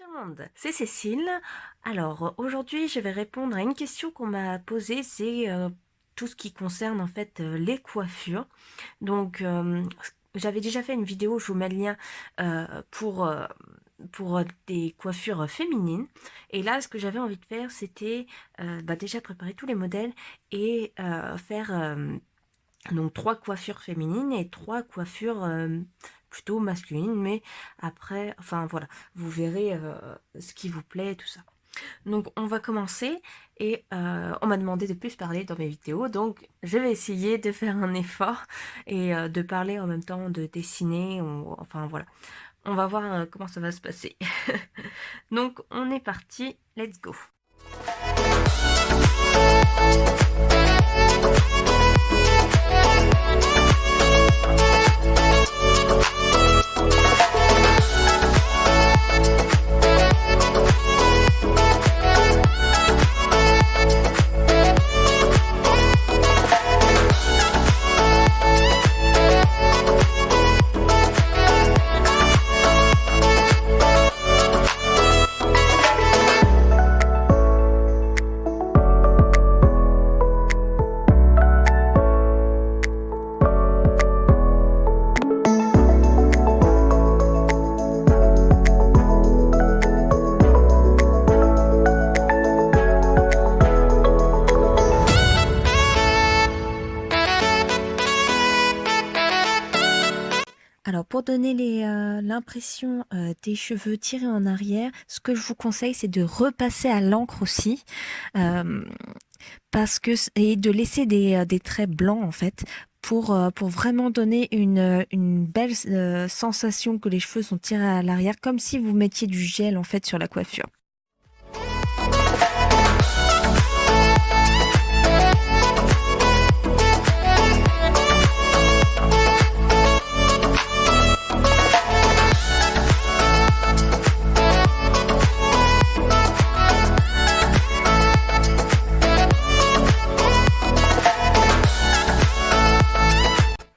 Tout le monde, c'est Cécile. Alors aujourd'hui, je vais répondre à une question qu'on m'a posée, c'est tout ce qui concerne en fait les coiffures. Donc j'avais déjà fait une vidéo, je vous mets le lien pour des coiffures féminines. Et là, ce que j'avais envie de faire, c'était déjà préparer tous les modèles et faire donc 3 coiffures féminines et 3 coiffures plutôt masculines, mais après, enfin voilà, vous verrez ce qui vous plaît et tout ça. Donc on va commencer et on m'a demandé de plus parler dans mes vidéos, donc je vais essayer de faire un effort et de parler en même temps, de dessiner, enfin voilà. On va voir comment ça va se passer. Donc on est parti, let's go. Alors pour donner l'impression des cheveux tirés en arrière, ce que je vous conseille, c'est de repasser à l'encre aussi, parce que et de laisser des traits blancs en fait, pour vraiment donner une belle sensation que les cheveux sont tirés à l'arrière, comme si vous mettiez du gel en fait sur la coiffure.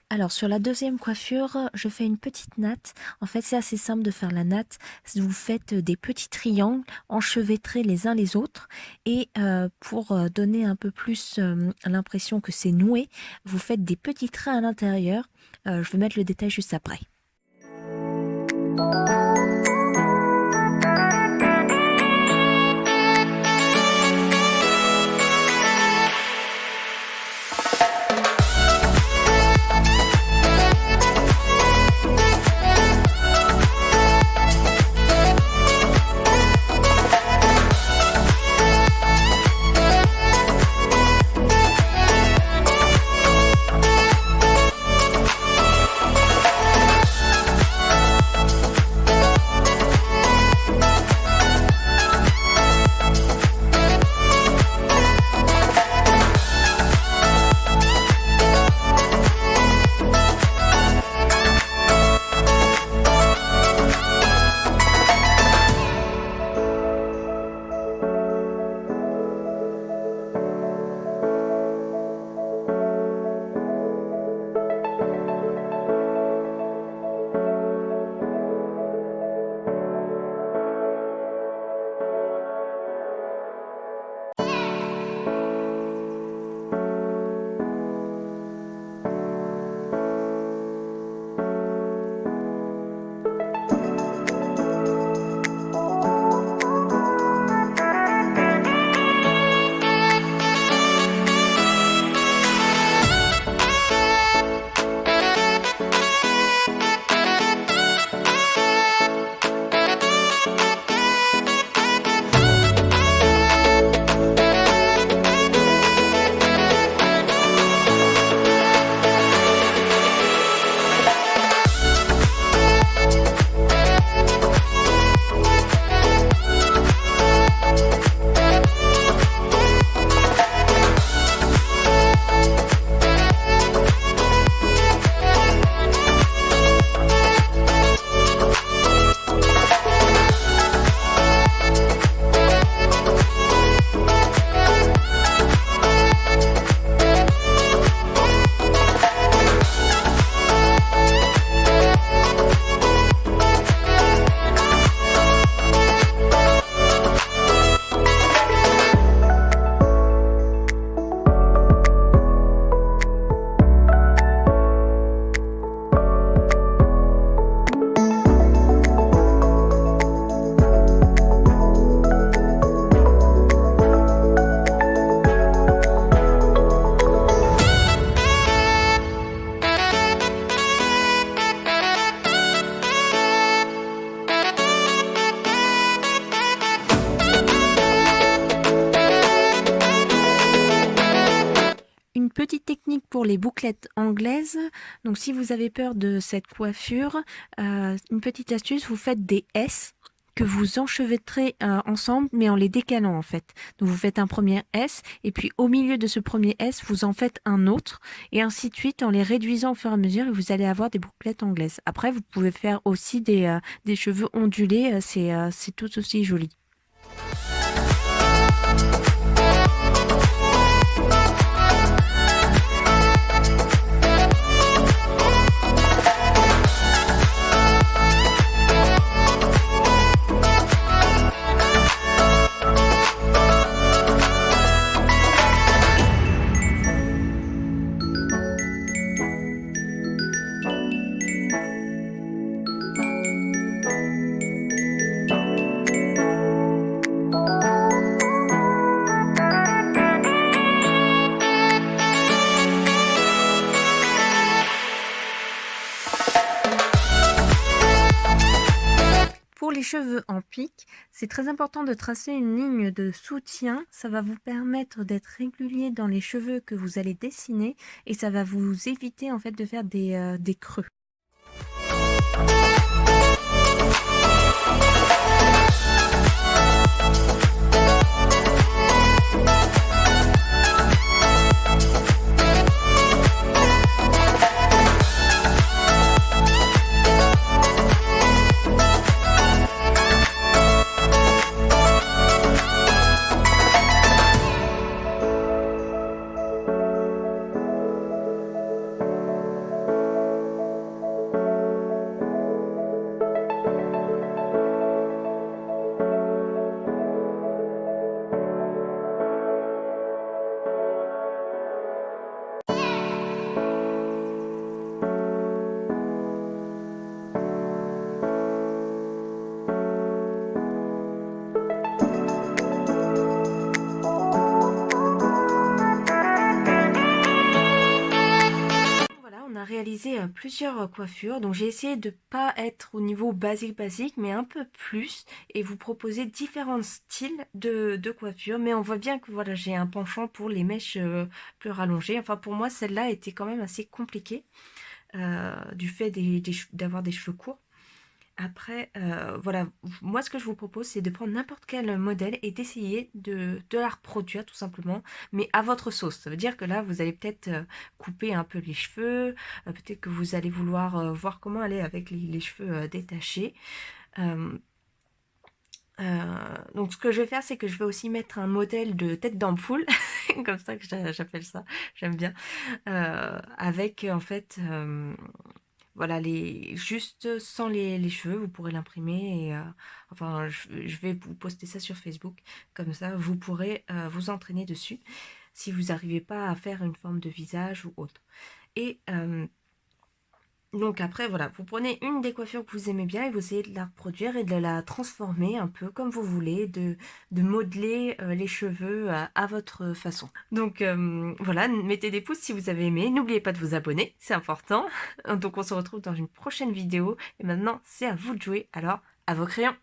Alors sur la deuxième coiffure, je fais une petite natte. En fait, c'est assez simple de faire la natte. Vous faites des petits triangles enchevêtrés les uns les autres. Et pour donner un peu plus l'impression que c'est noué, vous faites des petits traits à l'intérieur. Je vais mettre le détail juste après. pour les bouclettes anglaises, donc si vous avez peur de cette coiffure, une petite astuce, vous faites des S que vous enchevêtrez ensemble, mais en les décalant en fait. Donc vous faites un premier S, et puis au milieu de ce premier S, vous en faites un autre, et ainsi de suite en les réduisant au fur et à mesure, et vous allez avoir des bouclettes anglaises. Après, vous pouvez faire aussi des cheveux ondulés, c'est tout aussi joli. Pour les cheveux en pique, c'est très important de tracer une ligne de soutien. Ça va vous permettre d'être régulier dans les cheveux que vous allez dessiner et ça va vous éviter en fait de faire des creux. Réalisé plusieurs coiffures, donc j'ai essayé de pas être au niveau basique mais un peu plus et vous proposer différents styles de coiffure, mais on voit bien que voilà, j'ai un penchant pour les mèches plus rallongées. Enfin pour moi celle-là était quand même assez compliquée du fait d'avoir des cheveux courts. Après, voilà, moi ce que je vous propose, c'est de prendre n'importe quel modèle et d'essayer de la reproduire tout simplement, mais à votre sauce. Ça veut dire que là, vous allez peut-être couper un peu les cheveux, peut-être que vous allez vouloir voir comment aller avec les cheveux détachés. Donc ce que je vais faire, c'est que je vais aussi mettre un modèle de tête d'ampoule, comme ça que j'appelle ça, j'aime bien, avec en fait... voilà, juste sans les cheveux, vous pourrez l'imprimer et enfin je vais vous poster ça sur Facebook, comme ça vous pourrez vous entraîner dessus si vous n'arrivez pas à faire une forme de visage ou autre. Et donc après voilà, vous prenez une des coiffures que vous aimez bien et vous essayez de la reproduire et de la transformer un peu comme vous voulez, de modeler les cheveux à votre façon. Donc voilà, mettez des pouces si vous avez aimé, n'oubliez pas de vous abonner, c'est important. Donc on se retrouve dans une prochaine vidéo et maintenant c'est à vous de jouer, alors à vos crayons.